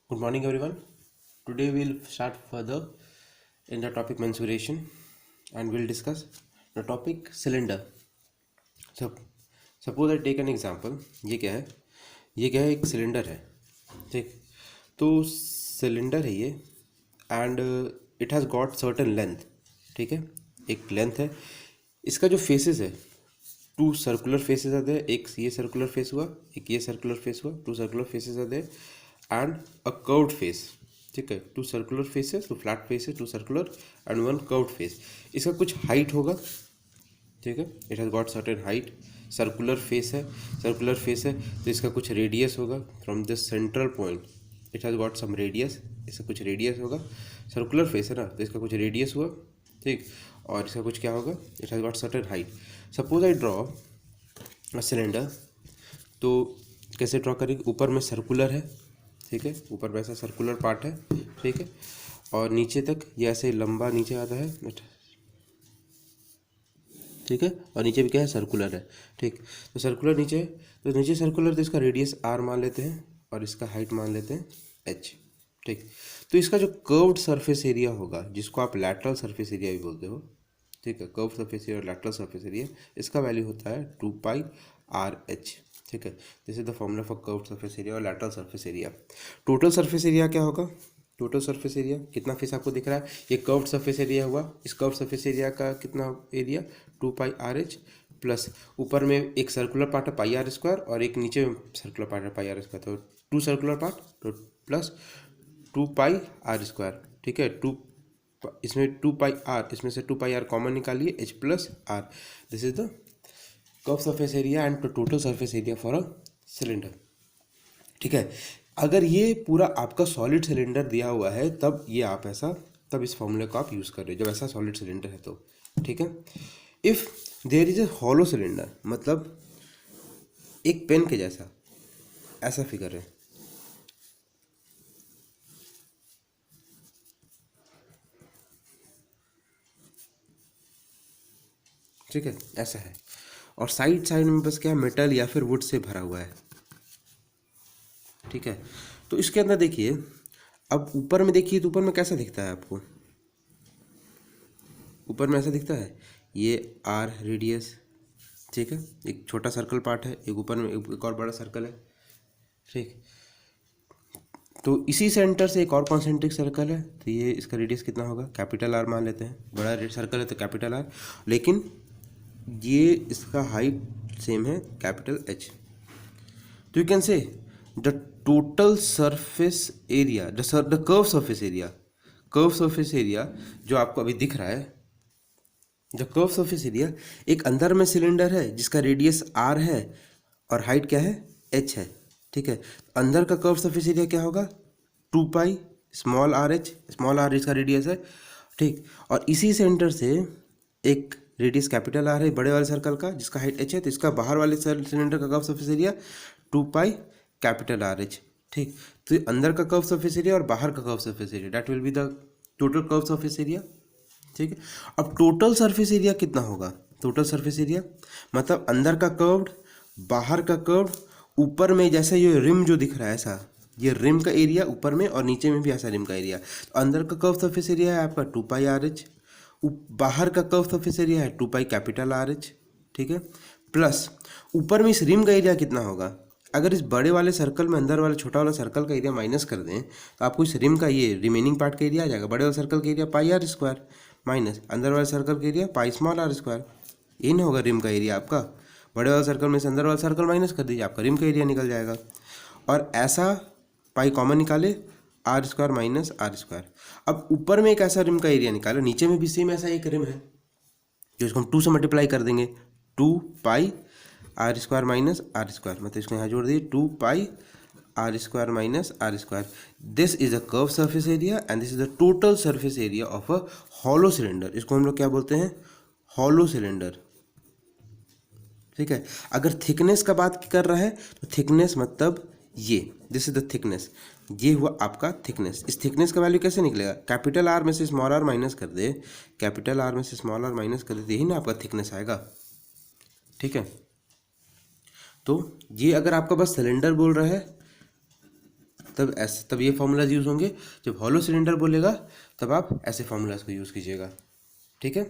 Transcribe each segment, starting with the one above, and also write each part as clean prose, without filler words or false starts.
Good morning, everyone. Today we'll start further in the topic mensuration and we'll discuss the topic cylinder. So, suppose I take an example. ये क्या है? ये क्या है? एक cylinder है, ठीक? तो सिलेंडर है ये and it has got certain length, ठीक है? एक लेंथ है. इसका जो फेसेस है, टू सर्कुलर फेसेस आते हैं. एक ये सर्कुलर फेस हुआ, एक ये सर्कुलर फेस हुआ. टू सर्कुलर फेसेस आते हैं एंड अ कर्व्ड फेस, ठीक है? Two circular faces, two flat faces, two circular and one curved face. इसका कुछ हाइट होगा, ठीक है? It has got certain height. Circular face है, सर्कुलर फेस है तो इसका कुछ रेडियस होगा from this central point. It has got some radius, इसका कुछ रेडियस होगा. सर्कुलर फेस है ना, तो इसका कुछ रेडियस हुआ, ठीक? और इसका कुछ क्या होगा? It has got certain height. Suppose I draw a cylinder. तो कैसे ड्रॉ करेंगे? ऊपर में सर्कुलर है, ठीक है? ऊपर में ऐसा सर्कुलर पार्ट है, ठीक है? और नीचे तक ये ऐसे लंबा नीचे आता है, ठीक है? और नीचे भी क्या है? सर्कुलर है, ठीक? तो सर्कुलर नीचे है, तो नीचे सर्कुलर, तो इसका रेडियस आर मान लेते हैं और इसका हाइट मान लेते हैं एच, ठीक? तो इसका जो कर्व्ड सरफेस एरिया होगा, जिसको आप लैटरल सरफेस एरिया भी बोलते हो, ठीक है? कर्व सरफेस एरिया और लैटरल सरफेस एरिया, इसका वैल्यू होता है 2πr/h, ठीक है? This is the formula for curved surface area और lateral surface area. Total surface area क्या होगा? टोटल सरफेस एरिया कितना फेस आपको दिख रहा है? ये कर्व्ड सरफेस एरिया हुआ. इस कर्व्ड सरफेस एरिया का कितना एरिया? 2πr/h प्लस ऊपर में एक सर्कुलर पार्ट है πr² और एक नीचे में सर्कुलर पार्ट है πr². तो टू सर्कुलर पार्ट तो प्लस 2πr², ठीक है? इसमें 2πr, इसमें से 2πr कॉमन निकालिए, h plus R. This is the curve surface area and total surface area for a cylinder, ठीक है? अगर ये पूरा आपका सॉलिड सिलेंडर दिया हुआ है तब ये आप ऐसा, तब इस फॉर्मूले को आप यूज़ कर रहे हो जब ऐसा सॉलिड सिलेंडर है तो, ठीक है? If there is a hollow cylinder, मतलब एक पेन के जैसा ऐसा फिगर है, ठीक है? ऐसा है और साइड साइड में बस क्या है? मेटल या फिर वुड से भरा हुआ है, ठीक है? तो इसके अंदर देखिए, अब ऊपर में देखिए, तो ऊपर में कैसा दिखता है आपको? ऊपर में ऐसा दिखता है, ये आर रेडियस, ठीक है? एक छोटा सर्कल पार्ट है, एक ऊपर में एक और बड़ा सर्कल है, ठीक? तो इसी सेंटर से एक और कॉन्सेंट्रिक सर्कल है, तो ये इसका रेडियस कितना होगा? कैपिटल आर मान लेते हैं. बड़ा सर्कल है तो कैपिटल आर, लेकिन ये इसका हाइट सेम है, कैपिटल एच. तो you can say the total surface area, the curve surface area, curve surface area जो आपको अभी दिख रहा है, द कर्व सरफेस एरिया, एक अंदर में सिलेंडर है जिसका रेडियस आर है और हाइट क्या है? एच है, ठीक है? अंदर का कर्व सरफेस एरिया क्या होगा? 2π small r h, small r इसका रेडियस है, ठीक? और इसी सेंटर से एक रेडियस कैपिटल आर है बड़े वाले सर्कल का, जिसका हाइट एच है, तो इसका बाहर वाले सिलेंडर का curve surface area 2π capital R H, ठीक? तो ये अंदर का कर्व सरफेस एरिया और बाहर का curve surface area, that will be the total curve surface area, ठीक है? अब टोटल सरफेस एरिया कितना होगा? टोटल सरफेस एरिया मतलब अंदर का कर्व्ड, बाहर का कर्व्ड, ऊपर में जैसे ये रिम जो दिख रहा है ऐसा, ये रिम का एरिया ऊपर में और नीचे में भी ऐसा रिम का एरिया. तो अंदर का कर्व सरफेस एरिया है आपका 2πr/h, बाहर का कर्व सरफेस एरिया है 2π कैपिटल आर एच, ठीक है? प्लस ऊपर में इस रिम का एरिया कितना होगा? अगर इस बड़े वाले सर्कल में अंदर वाले छोटा वाला सर्कल का एरिया माइनस कर दें तो आपको इस रिम का ये रिमेनिंग पार्ट का एरिया आ जाएगा. बड़े वाले सर्कल का एरिया πr² माइनस अंदर वाले सर्कल का एरिया पाई स्मॉल r². ये ना होगा रिम का एरिया आपका. बड़े वाले सर्कल में से अंदर वाला सर्कल माइनस कर दीजिए, आपका रिम का एरिया निकल जाएगा. और ऐसा पाई कॉमन निकाले, r² माइनस r². अब ऊपर में एक ऐसा रिम का एरिया निकालो, नीचे में भी सेम ऐसा एक रिम है जो इसको हम 2 से मल्टीप्लाई कर देंगे, 2π r² माइनस r², मतलब इसको यहाँ जोड़ दिए 2π r² minus r². This is a curve surface area and this is the total surface area of a hollow cylinder. इसको हम लोग क्या बोलते हैं? हॉलो सिलेंडर, ठीक है? अगर थिकनेस का बात कर रहा है तो थिकनेस मतलब ये, दिस इज द थिकनेस, ये हुआ आपका थिकनेस. इस थिकनेस का वैल्यू कैसे निकलेगा? कैपिटल आर में से स्मॉल आर माइनस कर दे, कैपिटल आर में से स्मॉल आर माइनस कर दे, यही ना आपका थिकनेस आएगा, ठीक है? तो ये अगर आपका बस सिलेंडर बोल रहा है तब ये फार्मूलाज यूज़ होंगे। जब हॉलो सिलेंडर बोलेगा तब आप ऐसे फार्मूलाज को यूज़ कीजिएगा, ठीक है।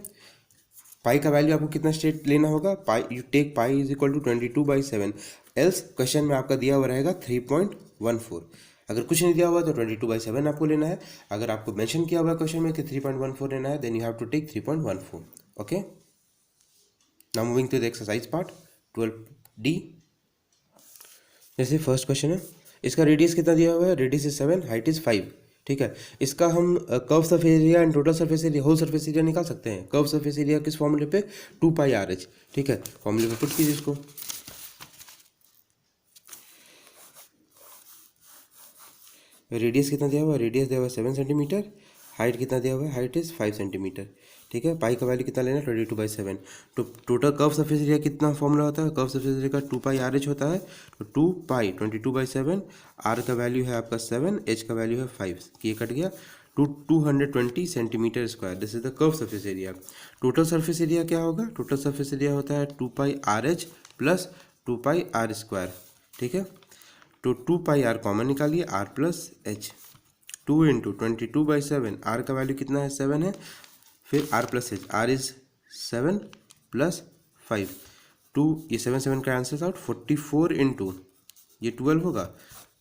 पाई का वैल्यू आपको कितना स्टेट लेना होगा, pi you take pi is equal to 22/7, else question में आपका दिया हुआ रहेगा 3.14। अगर कुछ नहीं दिया हुआ तो 22/7 आपको लेना है। अगर आपको मेंशन किया हुआ क्वेश्चन में कि 3.14 लेना है, then you have to take 3.14। Okay, now moving to the exercise part 12D। जैसे फर्स्ट क्वेश्चन है, इसका रेडियस कितना दिया हुआ है, रेडियस इज 7, हाइट इज 5, ठीक है। इसका हम curve surface area and total surface area, whole surface area निकाल सकते हैं। कर्व सरफेस एरिया किस फॉर्मूले पे, 2πRh, ठीक है। फॉर्मूले पे पुट कीजिए इसको। रेडियस कितना दिया हुआ है, रेडियस दिया हुआ है 7 सेंटीमीटर, हाइट कितना दिया हुआ है, हाइट इज 5 सेंटीमीटर, ठीक है। पाई का वैल्यू कितना लेना है, 22/7। तो टोटल कर्व सरफेस एरिया कितना फॉर्मूला होता है, कर्व सरफेस एरिया का 2πRh होता है। तो 2π 22/7, आर का वैल्यू है आपका 7, एच का वैल्यू है 5, ये कट गया, 220 centimetre square. This is the curve surface area. Total surface area क्या होगा, टोटल सरफेस एरिया होता है 2πRh प्लस 2πr², ठीक है। तो 2πr कॉमन निकालिए, r प्लस एच, 2 × 22/7, r का वैल्यू कितना है, 7 है, फिर r plus H, r is 7 plus 5, 2, ये 7 7 का आंसर आउट, 44 × ये 12 होगा।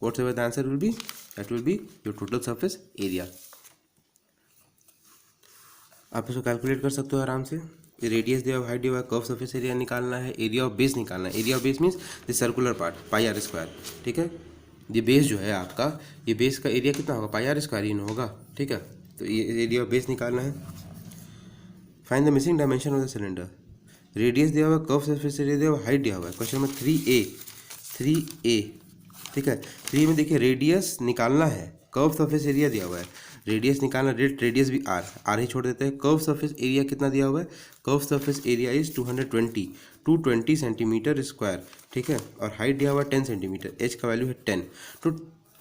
What's ever the answer will be, that will be your total surface area. आप इसको कैलकुलेट कर सकते हो आराम से। रेडियस दिया हुआ, हाइट दिया हुआ, कर्व सरफेस एरिया निकालना है, एरिया ऑफ बेस निकालना है। Area of base means the circular part, πr², ठीक है। ये बेस जो है आपका, ये बेस का एरिया कितना होगा, πr² ही होगा, ठीक है। तो ये एरिया ऑफ बेस निकालना है। Find the missing dimension of the cylinder. Radius दिया हुआ, कर्व सरफेस एरिया दिया हुआ, हाइट दिया हुआ है। क्वेश्चन नंबर 3A, ठीक है। 3 में देखिए रेडियस निकालना है, कर्व सरफेस एरिया दिया हुआ है, रेडियस निकालना, रेडियस भी आर ही छोड़ देते हैं। कर्व सरफेस एरिया कितना दिया हुआ है, curve surface area is 220 centimetre square, ठीक है। और हाइट दिया हुआ 10 सेंटीमीटर, एच का वैल्यू है 10। तो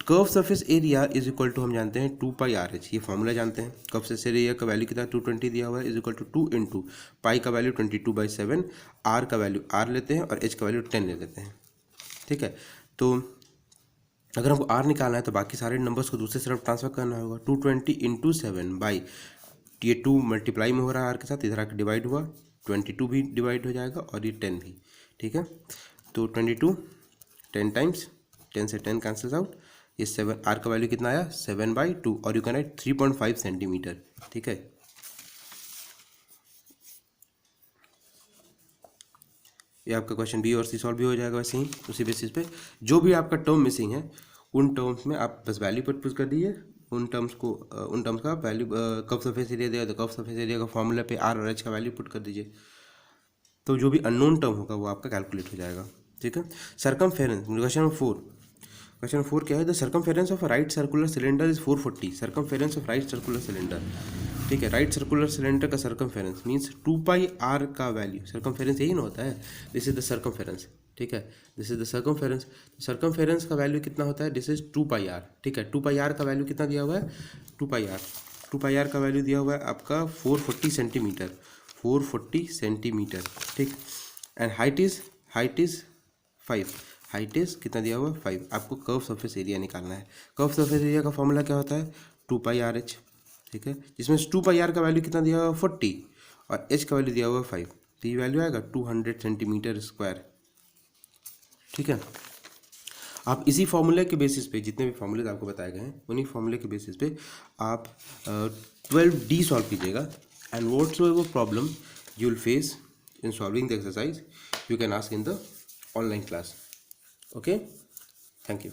curve surface area is equal to हम जानते हैं 2πRh, ये फॉर्मूला जानते हैं। कर्व सरफेस एरिया का वैल्यू कितना 220 दिया हुआ है, इज इक्वल टू 2 × पाई का वैल्यू 22/7, आर का वैल्यू आर लेते हैं और एच का वैल्यू 10 ले लेते हैं, ठीक है। तो अगर हमको आर निकालना है तो बाकी सारे नंबर्स को दूसरे तरफ ट्रांसफर करना होगा। 220 × 7 बाई, ये 2 मल्टीप्लाई में हो रहा है आर के साथ, इधर आके डिवाइड हुआ, 22 भी डिवाइड हो जाएगा और ये 10 भी, ठीक है। तो 22 10 टाइम्स, 10 से 10 कैंसिल्स आउट, ये 7, आर का वैल्यू कितना आया 7/2, और यू कैन राइट 3.5 सेंटीमीटर, ठीक है। ये आपका क्वेश्चन बी और सी सॉल्व भी हो जाएगा वैसे ही, उसी बेसिस पे। जो भी आपका टर्म मिसिंग है उन टर्म्स में आप बस वैल्यू पुट कर दीजिए, उन टर्म्स का वैल्यू, कर्व सरफेस एरिया दिया तो कर्व सरफेस एरिया का फॉर्मूला पे आर और एच का वैल्यू पुट कर दीजिए, तो जो भी अननोन टर्म होगा वो आपका कैलकुलेट हो जाएगा, ठीक है। सर्कमफेरेंस, क्वेश्चन नंबर 4, क्वेश्चन 4 क्या है, the circumference of right circular cylinder is 440, circumference of right circular cylinder, ठीक है। राइट सर्कुलर सिलेंडर का सर्कमफेरेंस मीन्स 2πr का वैल्यू, सर्कमफेरेंस यही ना होता है, दिस इज द सर्कमफेरेंस, ठीक है, this is the circumference. Circumference का वैल्यू कितना होता है, दिस इज 2πr, ठीक है। 2πr का वैल्यू कितना दिया हुआ है, 2πr का वैल्यू दिया हुआ है आपका 440 सेंटीमीटर, 440 सेंटीमीटर, ठीक। And height is 5, height is कितना दिया हुआ है 5। आपको कर्व सरफेस एरिया निकालना है। कर्व सरफेस एरिया का फॉर्मूला क्या होता है, 2πRh, ठीक है, जिसमें 2πr का वैल्यू कितना दिया हुआ है 40 और h का वैल्यू दिया हुआ है 5, तो ये वैल्यू आएगा 200 सेंटीमीटर स्क्वायर, ठीक है। आप इसी फॉर्मूले के बेसिस पे, जितने भी फॉर्मूले आपको बताए गए हैं उन्हीं फॉर्मूले के बेसिस पे आप 12D सॉल्व कीजिएगा। And whatsoever problem you will face in solving the exercise, you can ask in the online class. Okay, thank you.